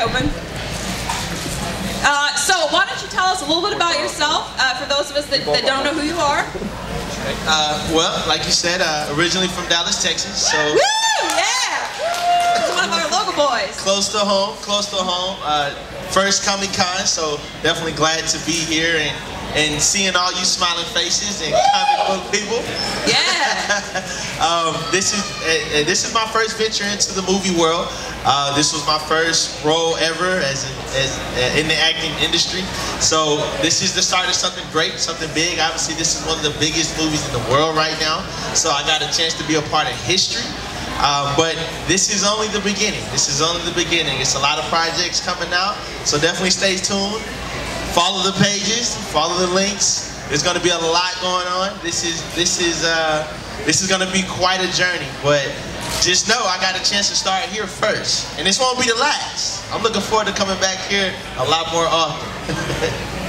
open. So why don't you tell us a little bit about yourself, for those of us that don't know who you are? Well, like you said, originally from Dallas, Texas, so... Woo! Yeah! This is one of our local boys. Close to home, close to home. First Comic-Con, so definitely glad to be here and seeing all you smiling faces and comic book people. Yeah. This is my first venture into the movie world. This was my first role ever as in the acting industry. So this is the start of something great, something big. Obviously, this is one of the biggest movies in the world right now. So I got a chance to be a part of history. But this is only the beginning. This is only the beginning. It's a lot of projects coming out. So definitely stay tuned. Follow the pages, follow the links. There's going to be a lot going on. This is going to be quite a journey. But just know I got a chance to start here first, and this won't be the last. I'm looking forward to coming back here a lot more often.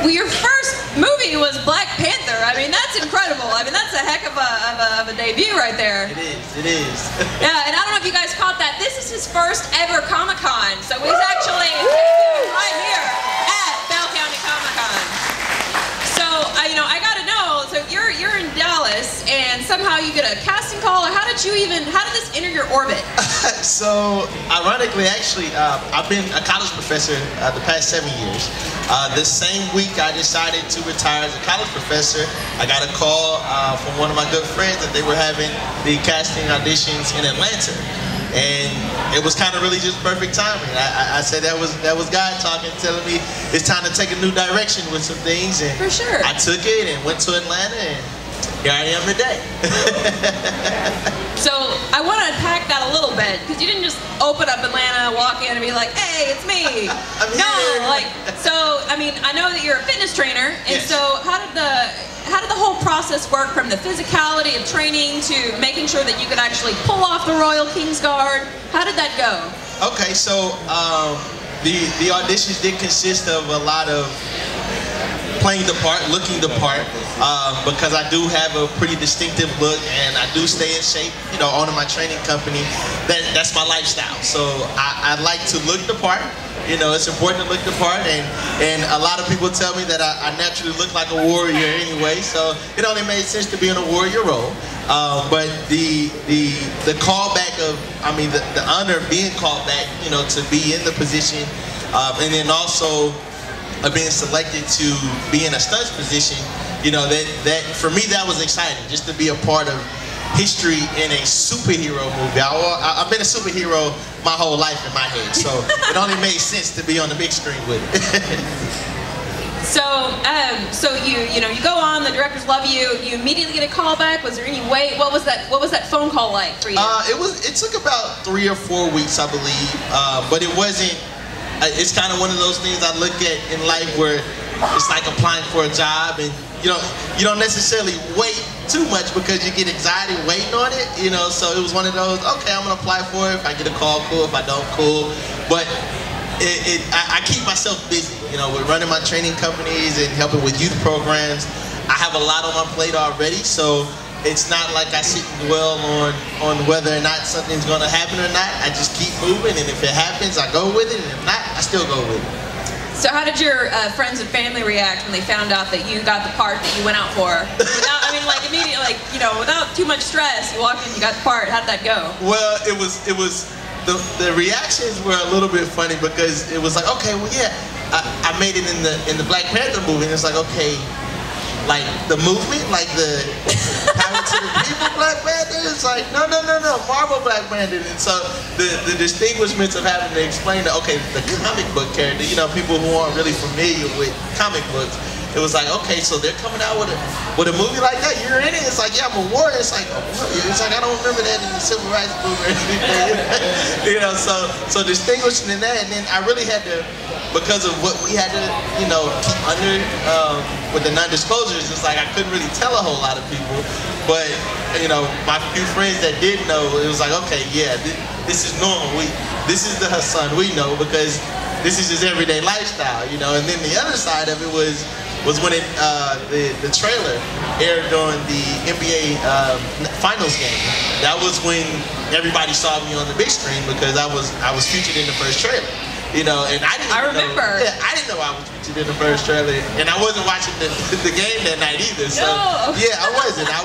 Well, your first movie was Black Panther. I mean, that's incredible. I mean, that's a heck of a debut right there. It is. It is. Yeah, and I don't know if you guys caught that. This is his first ever Comic-Con, so he's actually right here at Bell County Comic-Con. So, you know, I gotta know. So you're in Dallas, and somehow you get a casting call. Or how did this enter your orbit? So, ironically, actually, I've been a college professor the past 7 years. The same week I decided to retire as a college professor, I got a call from one of my good friends that they were having the casting auditions in Atlanta. And it was kind of really just perfect timing. I said that was God talking, telling me it's time to take a new direction with some things. And for sure. I took it and went to Atlanta, and here I am today. So I want to unpack that a little bit, because you didn't just open up Atlanta, walk in, and be like, "Hey, it's me." No, like, so I mean, I know that you're a fitness trainer, and yes. So how did the whole process work, from the physicality of training to making sure that you could actually pull off the Royal King's Guard? How did that go? Okay, so the auditions did consist of a lot of playing the part, looking the part, because I do have a pretty distinctive look, and I do stay in shape. You know, owning my training company, that's my lifestyle. So I like to look the part. You know, it's important to look the part, and a lot of people tell me that I naturally look like a warrior anyway, so it only made sense to be in a warrior role. But the callback of, I mean, the honor of being called back, you know, to be in the position, and then also being selected to be in a stunts position, you know, that for me that was exciting, just to be a part of history in a superhero movie. I've been a superhero my whole life in my head, so it only made sense to be on the big screen with it. So you know, you go on, the directors love you, you immediately get a call back. Was there any wait? What was that phone call like for you? It took about 3 or 4 weeks, I believe, but it wasn't. It's kind of one of those things I look at in life where it's like applying for a job, and you don't necessarily wait too much because you get anxiety waiting on it, you know. So it was one of those, okay, I'm gonna apply for it. If I get a call, cool. If I don't, cool. But I keep myself busy, you know, with running my training companies and helping with youth programs. I have a lot on my plate already, so it's not like I sit and dwell on whether or not something's gonna happen or not. I just keep moving, and if it happens, I go with it, and if not, I still go with it. So how did your friends and family react when they found out that you got the part that you went out for? Without, I mean, like immediately, like, you know, without too much stress, you walked in, you got the part. How did that go? Well, it was the reactions were a little bit funny, because it was like, okay, well, yeah, I made it in the Black Panther movie, and it's like, okay, like the movement, like the Power to the People Black Panther. It's like, no, Marvel Black Panther. And so the distinguishments of having to explain that, okay, the comic book character, you know, people who aren't really familiar with comic books, it was like, okay, so they're coming out with a movie like that. You're in it. It's like, yeah, I'm a warrior. It's like, a warrior. It's like, I don't remember that in the Civil Rights movement or anything. You know, so distinguishing in that, and then I really had to, because of what we had to, you know, keep under with the non-disclosures, it's like I couldn't really tell a whole lot of people. But, you know, my few friends that did know, it was like, okay, yeah, this is normal. This is the Hasaan we know, because this is his everyday lifestyle, you know. And then the other side of it was when the trailer aired during the NBA Finals game. That was when everybody saw me on the big screen, because I was featured in the first trailer. You know, and I remember. I didn't know I was featured in the first trailer, and I wasn't watching the game that night either. So yeah, I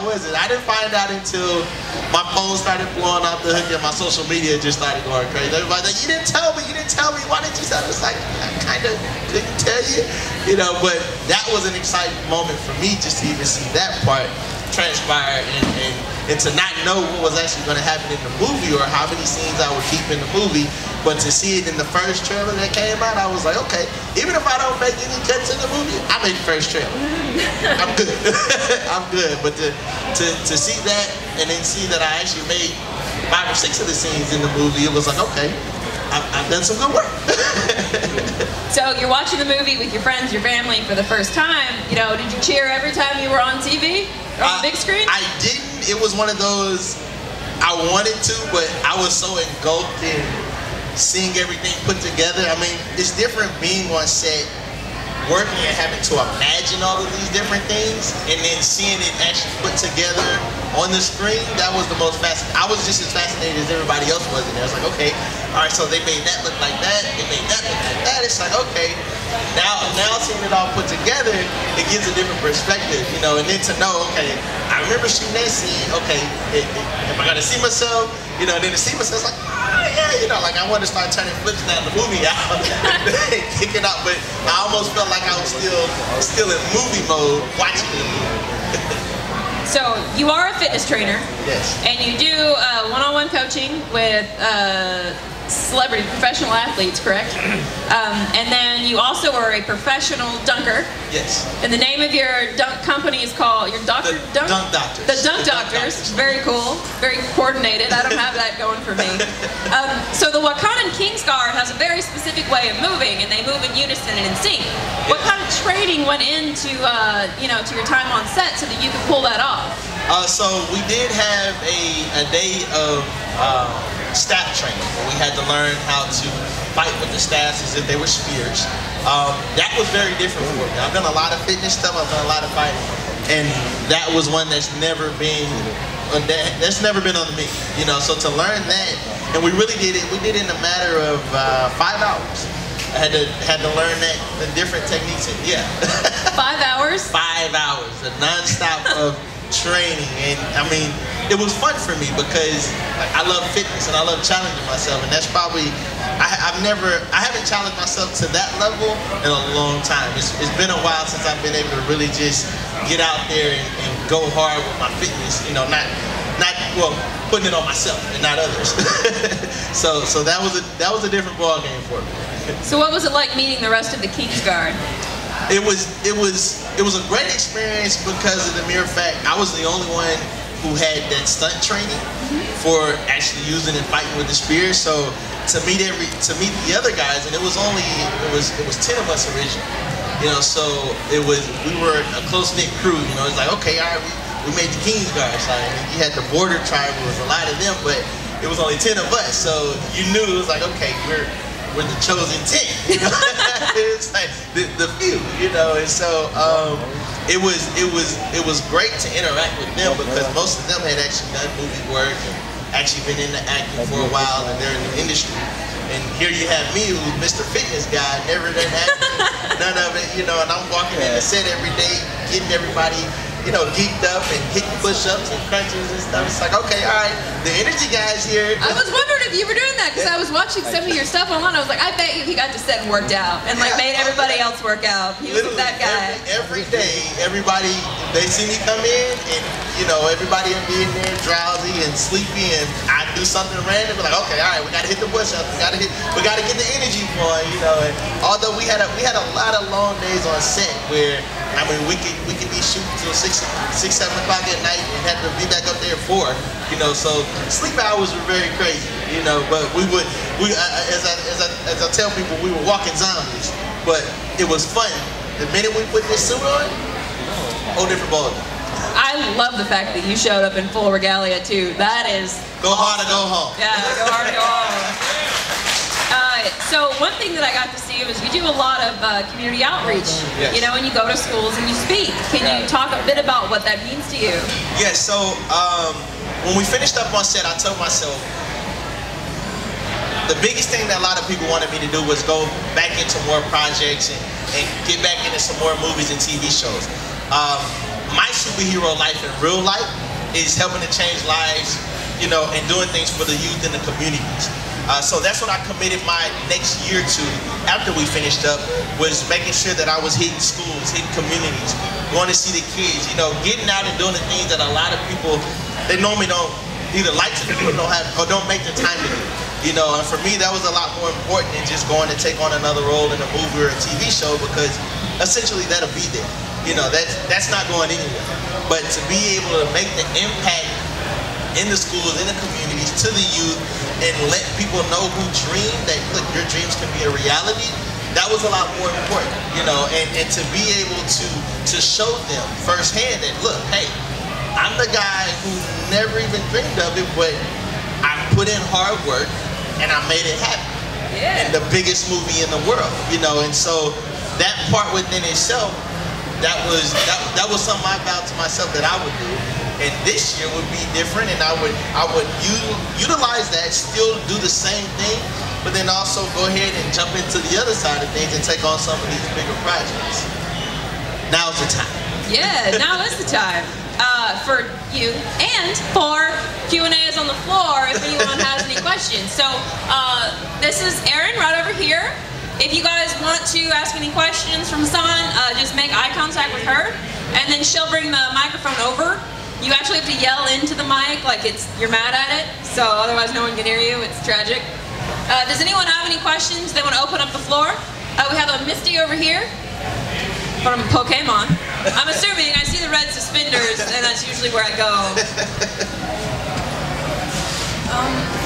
wasn't. I didn't find out until my phone started blowing off the hook and my social media just started going crazy. Everybody's like, you didn't tell me. Why didn't you tell me? It's like, I kind of didn't tell you. You know, but that was an exciting moment for me just to even see that part transpire and to not know what was actually going to happen in the movie or how many scenes I would keep in the movie, but to see it in the first trailer that came out, I was like, okay, even if I don't make any cuts in the movie, I made the first trailer. I'm good. I'm good. But to see that and then see that I actually made 5 or 6 of the scenes in the movie, it was like, okay, I've done some good work. So you're watching the movie with your friends, your family for the first time. You know, did you cheer every time you were on TV or on the big screen? I didn't. It was one of those, I wanted to, but I was so engulfed in seeing everything put together. I mean, it's different being on set, working and having to imagine all of these different things, and then seeing it actually put together on the screen. That was the most fascinating. I was just as fascinated as everybody else was in there. I was like, okay, all right, so they made that look like that, they made that look like that. It's like, okay, now seeing it all put together, it gives a different perspective, you know, and then to know, okay, I remember shooting that scene, okay, am I gonna see myself? You know, and then to see myself, it's like, oh yeah, you know, like I want to start turning flips down the movie out, kicking out, but I almost felt like I was still in movie mode watching the movie. So you are a fitness trainer. Yes. And you do one-on-one coaching with celebrity professional athletes, correct? And then you also are a professional dunker. Yes. And the name of your dunk company is called your Dunk Doctors. The Dunk Doctors. Very cool. Very coordinated. I don't have that going for me. So the Wakandan Kings Guard has a very specific way of moving, and they move in unison and in sync. Yes. What kind of training went into to your time on set so that you could pull that off? So we did have a day of staff training where we had to learn how to fight with the staffs as if they were spears. That was very different for me. I've done a lot of fitness stuff, I've done a lot of fighting, and that was one that's never been on me, you know. So to learn that, and we really did it. We did it in a matter of 5 hours. I had to learn that the different techniques. Yeah. 5 hours. 5 hours, a non-stop of training, and I mean, it was fun for me because like, I love fitness and I love challenging myself, and that's probably I haven't challenged myself to that level in a long time. It's been a while since I've been able to really just get out there and go hard with my fitness. You know, not putting it on myself and not others. so that was a different ball game for me. So what was it like meeting the rest of the Kings Guard? It was a great experience because of the mere fact I was the only one who had that stunt training for actually using and fighting with the spear. So to meet the other guys, and it was 10 of us originally, you know. So we were a close knit crew, you know. It's like, okay, all right, we made the Kings Guard. So you had the border tribe, it was a lot of them, but it was only 10 of us. So you knew it was like, okay, we're the chosen 10, you know? It's like the few, you know. And so it was great to interact with them because most of them had actually done movie work and actually been into acting for a while, and they're in the industry. And here you have me, who's Mr. Fitness Guy, never done acting, none of it, you know. And I'm walking in the set every day, getting everybody, you know, geeked up and hitting push-ups and crunches and stuff. It's like, okay, all right, the energy guy's here. I was wondering if you were doing that because I was watching some of your stuff online. I was like, I bet you he got to set and worked out and like made everybody else work out. He was that guy. Every day, everybody, they see me come in and, you know, everybody will be in there drowsy and sleepy, and I do something random. We're like, okay, all right, we got to hit the push-ups. We got to get the energy going, you know. And although we had a lot of long days on set where, I mean, we could be shooting till 6, 7 o'clock at night and had to be back up there at 4, you know. So sleep hours were very crazy, you know. But as I tell people, we were walking zombies. But it was fun. The minute we put this suit on, whole different ballgame. I love the fact that you showed up in full regalia too. That is go hard or go home. Yeah, go hard or go home. So one thing that I got to see was you do a lot of community outreach, yes. You know, and you go to schools and you speak. Can you talk a bit about what that means to you? Yes, so when we finished up on set, I told myself, the biggest thing that a lot of people wanted me to do was go back into more projects and get back into some more movies and TV shows. My superhero life in real life is helping to change lives, you know, and doing things for the youth in the communities. So that's what I committed my next year to after we finished up, was making sure that I was hitting schools, hitting communities, going to see the kids, you know, getting out and doing the things that a lot of people, they normally don't either like to do or don't make the time to do. You know, and for me that was a lot more important than just going to take on another role in a movie or a TV show, because essentially that'll be there. You know, that's not going anywhere. But to be able to make the impact in the schools, in the communities, to the youth, and let people know who dream that, look, your dreams can be a reality, that was a lot more important, you know, and to be able to show them firsthand that, look, hey, I'm the guy who never even dreamed of it, but I put in hard work and I made it happen. Yeah. And the biggest movie in the world, you know, and so that part within itself, that was something I vowed to myself that I would do. And this year would be different, and I would utilize that, still do the same thing, but then also go ahead and jump into the other side of things and take on some of these bigger projects. Now's the time. Yeah, now is the time for you, and for Q&As on the floor if anyone has any questions. So this is Erin right over here. If you guys want to ask any questions from Hasaan, just make eye contact with her, and then she'll bring the microphone over. You actually have to yell into the mic like you're mad at it, so otherwise no one can hear you. It's tragic. Does anyone have any questions? They want to open up the floor? We have a Misty over here from Pokemon. I'm assuming, I see the red suspenders, and that's usually where I go.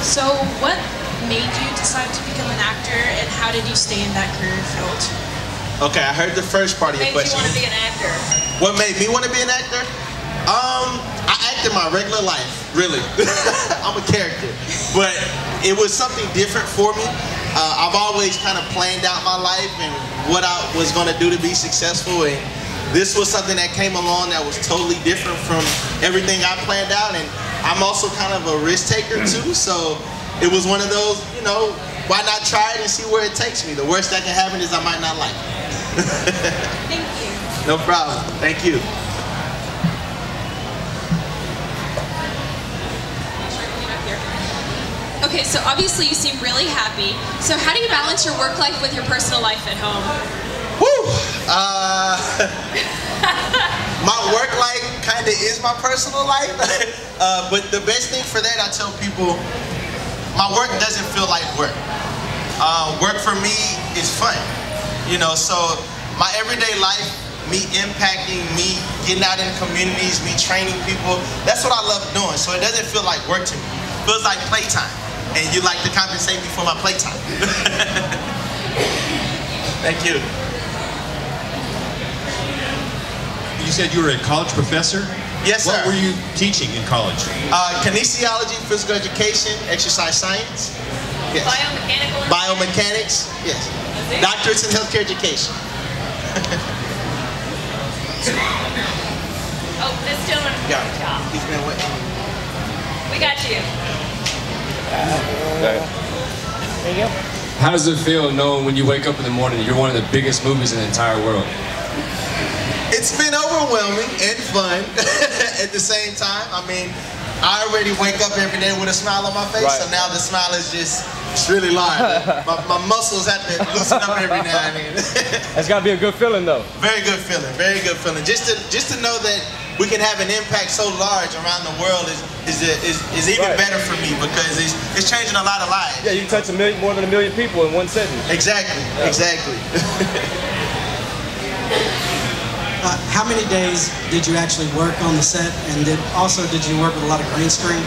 So what made you decide to become an actor, and how did you stay in that career field? Okay, I heard the first part of your question. What made you want to be an actor? What made me want to be an actor? I act in my regular life, really. I'm a character. But it was something different for me. I've always kind of planned out my life and what I was going to do to be successful. And this was something that came along that was totally different from everything I planned out. And I'm also kind of a risk taker too. So it was one of those, you know, why not try it and see where it takes me? The worst that can happen is I might not like it. Thank you. No problem. Thank you. Okay, so obviously you seem really happy. So how do you balance your work life with your personal life at home? Woo! My work life kind of is my personal life. But the best thing for that, I tell people, my work doesn't feel like work. Work for me is fun. You know, so my everyday life, me impacting, me getting out in communities, me training people, that's what I love doing. So it doesn't feel like work to me. It feels like playtime. And you like to compensate me for my playtime. Thank you. You said you were a college professor? Yes, sir. What were you teaching in college? Kinesiology, physical education, exercise science. Yes. Biomechanical. Biomechanics. Yes. Doctorates in healthcare education. Oh, this gentleman. Yeah. He's been waiting. We got you. There you go. How does it feel knowing when you wake up in the morning you're one of the biggest movies in the entire world? It's been overwhelming and fun at the same time. I mean, I already wake up every day with a smile on my face, right. So now the smile is it's really large. my muscles have to loosen up every now and then. That's got to be a good feeling, though. Very good feeling, very good feeling. Just to know that we can have an impact so large around the world is even right. better for me, because it's changing a lot of lives. Yeah, you can touch more than 1 million people in one sentence. Exactly, yeah. Exactly. How many days did you actually work on the set, and did you work with a lot of green screen?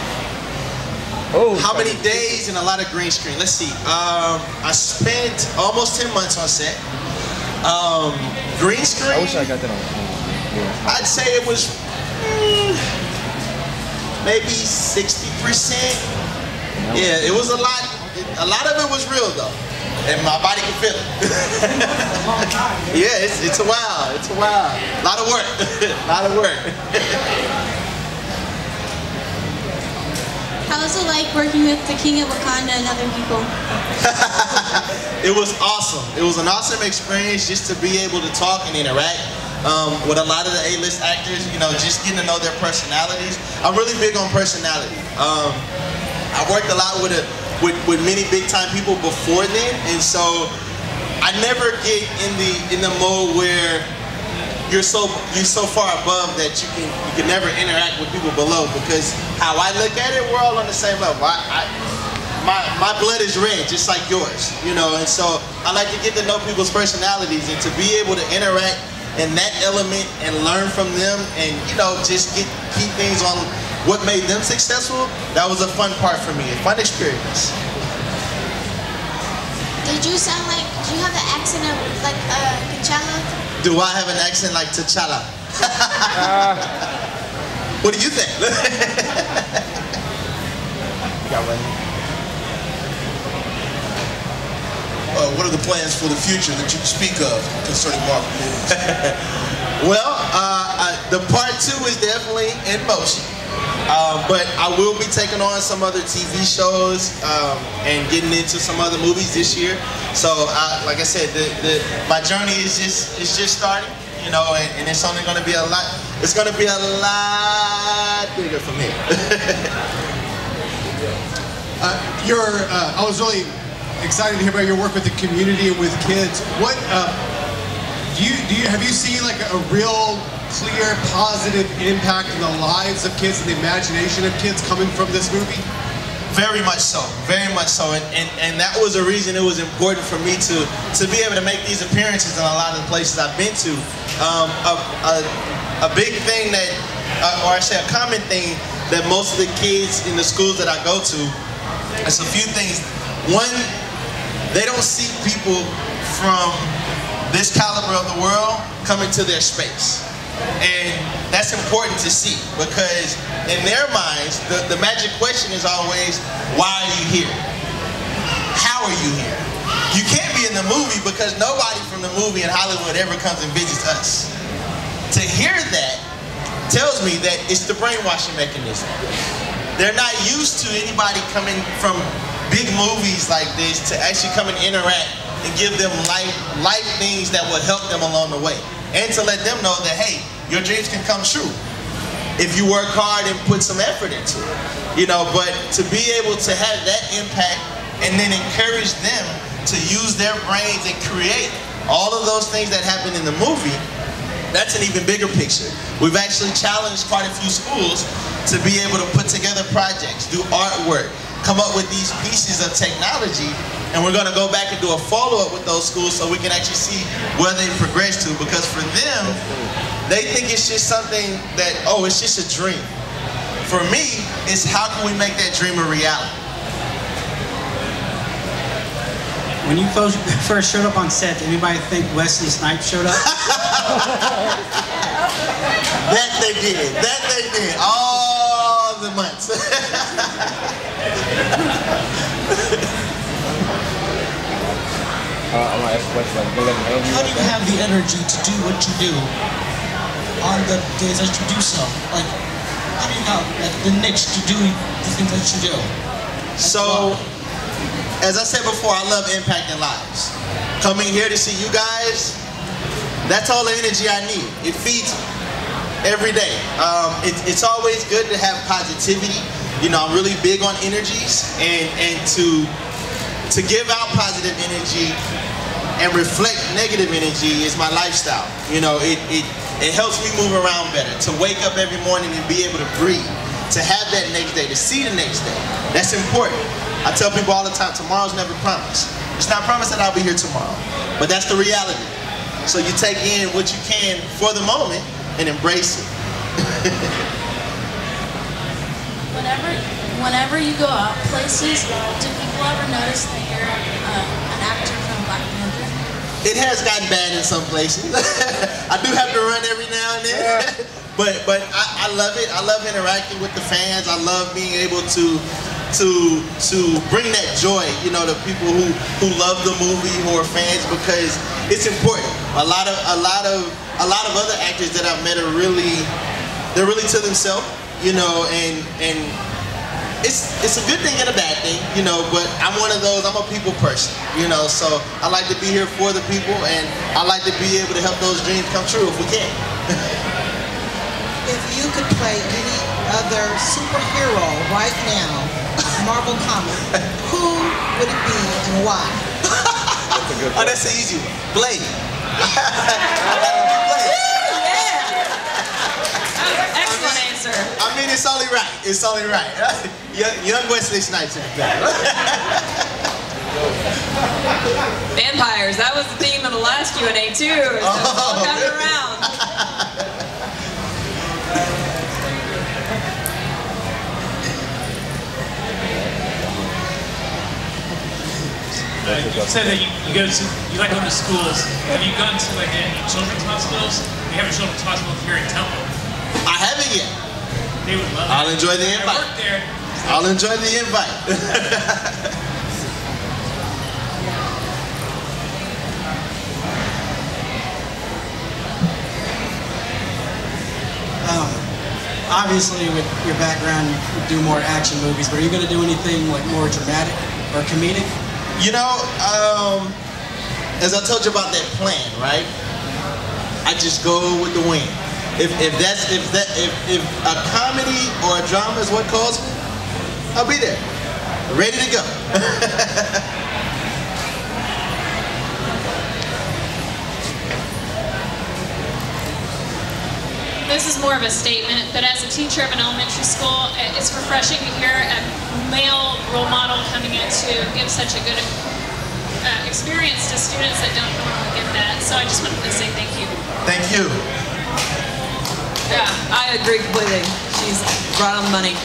Oh. How many days and a lot of green screen? Let's see. I spent almost 10 months on set. Green screen. I wish I got that on. I'd say it was maybe 60%. Yeah, it was a lot. A lot of it was real though, and my body can feel it. Yeah, it's a while. It's a while. A lot of work. A lot of work. How was it like working with the King of Wakanda and other people? It was awesome. It was an awesome experience just to be able to talk and interact with a lot of the A-list actors, you know, just getting to know their personalities. I'm really big on personality. I worked a lot with many big-time people before then, and so I never get in the mode where you're so far above that you can never interact with people below, because how I look at it, we're all on the same level. My blood is red, just like yours, you know, and so I like to get to know people's personalities and to be able to interact in that element and learn from them, and you know, just keep things on what made them successful. That was a fun part for me, a fun experience. Did you sound like? Do you have the accent of like T'Challa? Do I have an accent like T'Challa? What do you think? What are the plans for the future that you can speak of concerning Marvel movies? Well, the part 2 is definitely in motion. But I will be taking on some other TV shows and getting into some other movies this year. So, like I said, my journey is just starting, you know, and it's only going to be a lot. It's going to be a lot bigger from here. I was really excited to hear about your work with the community and with kids. What have you seen like a real clear positive impact in the lives of kids and the imagination of kids coming from this movie? Very much so, and that was a reason it was important for me to be able to make these appearances in a lot of the places I've been to. A big thing that, or I say a common thing that most of the kids in the schools that I go to, it's a few things. One, they don't see people from this caliber of the world coming to their space. And that's important to see, because in their minds, the magic question is always, why are you here? How are you here? You can't be in the movie because nobody from the movie in Hollywood ever comes and visits us. To hear that tells me that it's the brainwashing mechanism. They're not used to anybody coming from big movies like this to actually come and interact and give them life things that will help them along the way. And to let them know that, hey, your dreams can come true if you work hard and put some effort into it. You know, but to be able to have that impact and then encourage them to use their brains and create all of those things that happen in the movie, that's an even bigger picture. We've actually challenged quite a few schools to be able to put together projects, do artwork, come up with these pieces of technology, and we're going to go back and do a follow-up with those schools so we can actually see where they progress to, because for them, they think it's just something that, oh, it's just a dream. For me, it's how can we make that dream a reality? When you first showed up on set, did anybody think Wesley Snipes showed up? That they did. All the months. I'm gonna ask a question. How do you have the energy to do what you do on the days that you do so? Like, how do you have like the niche to do the things that you do? So, as I said before, I love impacting lives. Coming here to see you guys, that's all the energy I need. It feeds me every day. It's always good to have positivity. You know, I'm really big on energies, and to give out positive energy and reflect negative energy is my lifestyle. You know, it helps me move around better, to wake up every morning and be able to breathe, to have that next day, to see the next day. That's important. I tell people all the time, tomorrow's never promised. It's not promised that I'll be here tomorrow, but that's the reality. So you take in what you can for the moment and embrace it. Whenever you go out places, do people ever notice that you're an actor from Black Panther? It has gotten bad in some places. I do have to run every now and then, but I love it. I love interacting with the fans. I love being able to bring that joy, you know, to people who love the movie, who are fans, because it's important. A lot of other actors that I've met are really to themselves, you know, and it's a good thing and a bad thing, you know, but I'm one of those, I'm a people person, you know, so I like to be here for the people, and I like to be able to help those dreams come true if we can. If you could play any other superhero right now, Marvel comic, who would it be and why? That's a good one. Oh, that's an easy one. Blade. Excellent answer. I mean, it's only right. It's only right. Young Wesley Snipes in the back. Vampires. That was the theme of the last Q&A too. So it's all coming around. You said that you like going to schools. Have you gone to like any children's hospitals? We have a children's hospital here in Temple. I haven't yet. They would love it. I'll enjoy the invite. I work there. I'll enjoy the invite. Obviously, with your background, you do more action movies, but are you going to do anything like more dramatic or comedic? You know, as I told you about that plan, right? I just go with the wind. If a comedy or a drama is what calls me, I'll be there, ready to go. This is more of a statement, but as a teacher of an elementary school, it's refreshing to hear a male role model coming in to give such a good experience to students that don't normally get that. So I just wanted to say thank you. Thank you. Yeah, I agree completely. She's right on the money.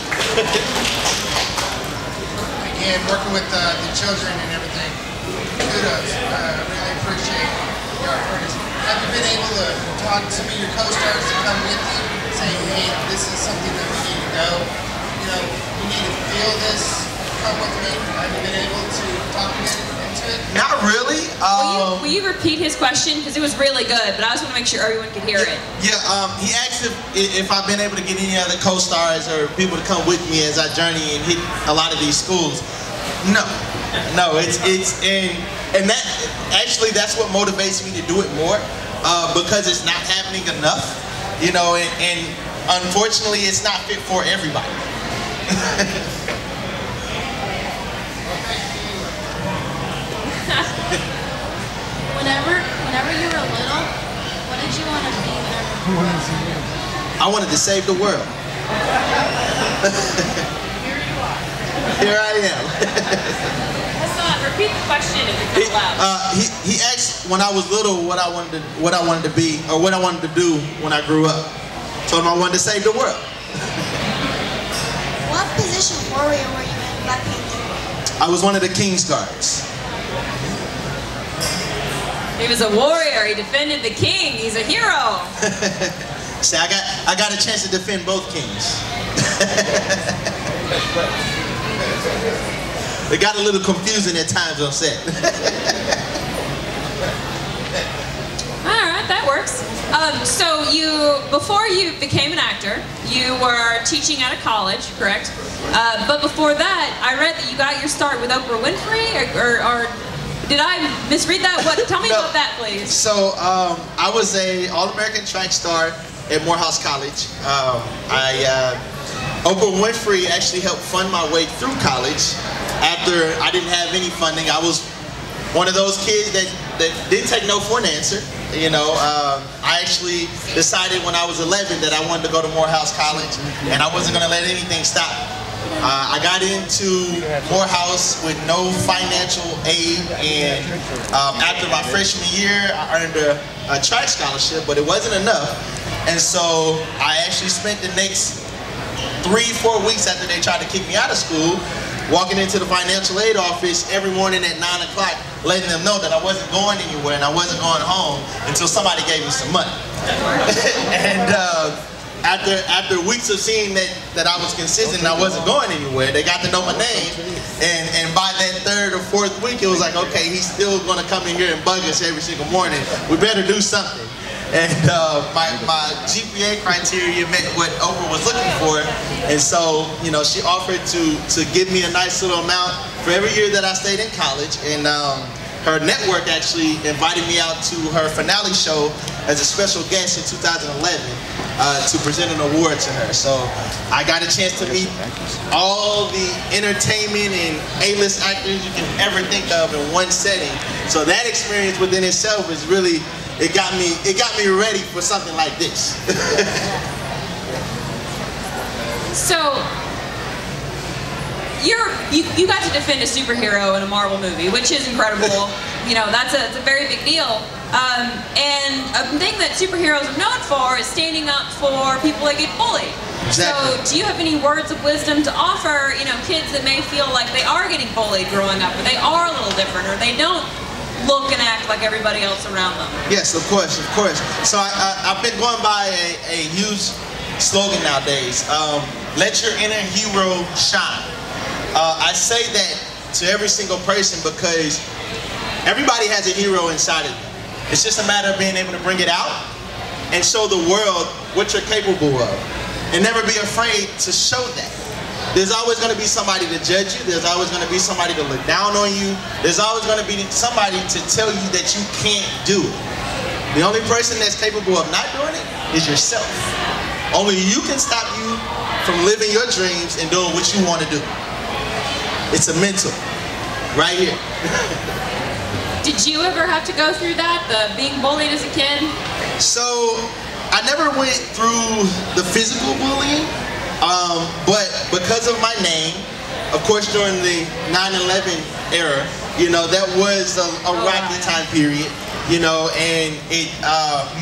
Again, working with the children and everything, kudos. Really appreciate your efforts. Have you been able to talk to some of your co-stars to come with you, saying, hey, this is something that we need to go, you know, we need to feel this, come with me? Have you been able to talk into it? Not really. Will you repeat his question? Because it was really good, but I just want to make sure everyone could hear it. Yeah, he asked if I've been able to get any other co-stars or people to come with me as I journey and hit a lot of these schools. No, and that actually that's what motivates me to do it more, because it's not happening enough, you know, and unfortunately it's not fit for everybody. Whenever you were little, what did you want to be whenever you grew up? I wanted to save the world. Here I am. Hasaan, repeat the question if it's not loud. He asked when I was little what I wanted to be or what I wanted to do when I grew up. Told him I wanted to save the world. What position warrior were you in Black Panther? I was one of the King's Guards. He was a warrior. He defended the king. He's a hero. See, I got a chance to defend both kings. It got a little confusing at times on set. All right, that works. So before you became an actor, you were teaching at a college, correct? But before that, I read that you got your start with Oprah Winfrey, or did I misread that? Tell me about that, please. So I was a All-American track star at Morehouse College. Oprah Winfrey actually helped fund my way through college. After I didn't have any funding, I was one of those kids that didn't take no for an answer. You know, I actually decided when I was 11 that I wanted to go to Morehouse College, and I wasn't going to let anything stop me. I got into Morehouse with no financial aid, and after my freshman year, I earned a track scholarship, but it wasn't enough. And so I actually spent the next 3-4 weeks after they tried to kick me out of school, walking into the financial aid office every morning at 9 o'clock, letting them know that I wasn't going anywhere and I wasn't going home until somebody gave me some money. And after weeks of seeing that I was consistent and I wasn't going anywhere, they got to know my name, and by that 3rd or 4th week, it was like, okay, he's still going to come in here and bug us every single morning. We better do something. and my GPA criteria met what Oprah was looking for, and so she offered to give me a nice little amount for every year that I stayed in college, and her network actually invited me out to her finale show as a special guest in 2011 to present an award to her. So I got a chance to meet all the entertainment and A-list actors you can ever think of in one setting. So that experience within itself is really, it got me ready for something like this. So you got to defend a superhero in a Marvel movie, which is incredible. That's a very big deal. And a thing that superheroes are known for is standing up for people that get bullied. Exactly. So do you have any words of wisdom to offer, kids that may feel like they are getting bullied growing up, or they are a little different, or they don't look and act like everybody else around them? Yes, of course, of course. So I've been going by a huge slogan nowadays. Let your inner hero shine. I say that to every single person because everybody has a hero inside of them. It's just a matter of being able to bring it out and show the world what you're capable of. And never be afraid to show that. There's always going to be somebody to judge you. There's always going to be somebody to look down on you. There's always going to be somebody to tell you that you can't do it. The only person that's capable of not doing it is yourself. Only you can stop you from living your dreams and doing what you want to do. It's a mental, right here. Did you ever have to go through that, the being bullied as a kid? So, I never went through the physical bullying, but because of my name, of course during the 9/11 era, that was a rocky time period, and it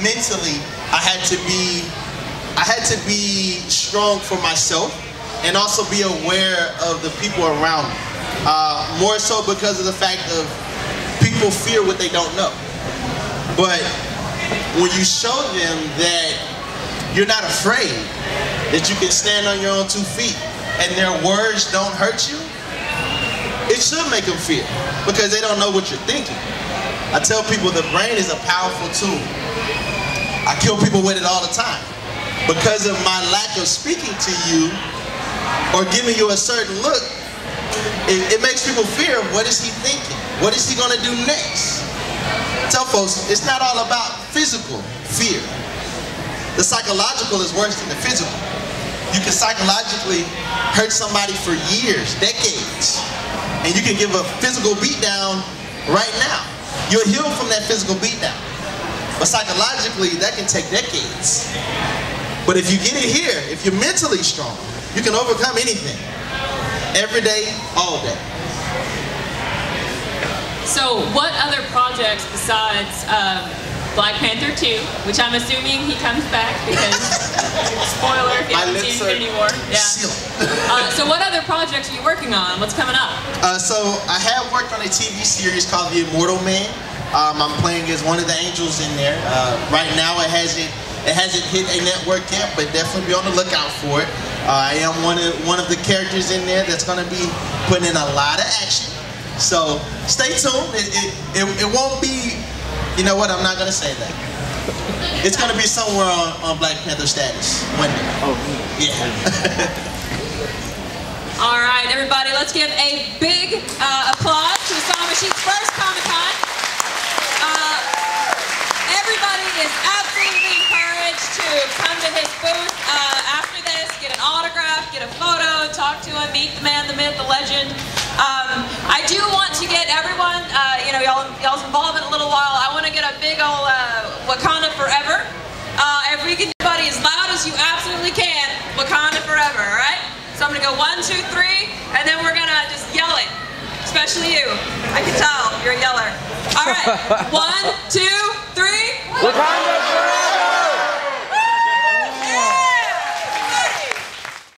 mentally, I had to be strong for myself and also be aware of the people around me. More so because of the fact of people fear what they don't know. But when you show them that you're not afraid, that you can stand on your own 2 feet, and their words don't hurt you, it should make them fear, because they don't know what you're thinking. I tell people the brain is a powerful tool. I kill people with it all the time. Because of my lack of speaking to you or giving you a certain look, it makes people fear, what is he thinking? What is he going to do next? Tell folks, it's not all about physical fear. The psychological is worse than the physical. You can psychologically hurt somebody for years, decades, and you can give a physical beatdown right now. You'll heal from that physical beatdown. But psychologically, that can take decades. But if you get it here, if you're mentally strong, you can overcome anything. Every day, all day. So what other projects besides Black Panther 2, which I'm assuming he comes back because, spoiler if you haven't seen Infinity War. Yeah. So what other projects are you working on? What's coming up? So I have worked on a TV series called The Immortal Man. I'm playing as one of the angels in there. Right now it hasn't hit a network yet, but definitely be on the lookout for it. I am one of the characters in there that's going to be putting in a lot of action. So stay tuned. It won't be, you know what, I'm not going to say that. It's going to be somewhere on Black Panther status one day. Oh, yeah. All right, everybody, let's give a big applause to Hasaan Rasheed's first Comic-Con. Everybody is absolutely encouraged to come to his booth after this, get an autograph, get a photo, talk to him, meet the man, the myth, the legend. I do want to get everyone, y'all's involvement a little while. I want to get a big old Wakanda Forever. If we can, everybody, as loud as you absolutely can, Wakanda Forever, all right? So I'm going to go 1, 2, 3, and then we're going to just yell it. Especially you. I can tell, you're a yeller. All right, 1, 2, 3. Wakanda Forever!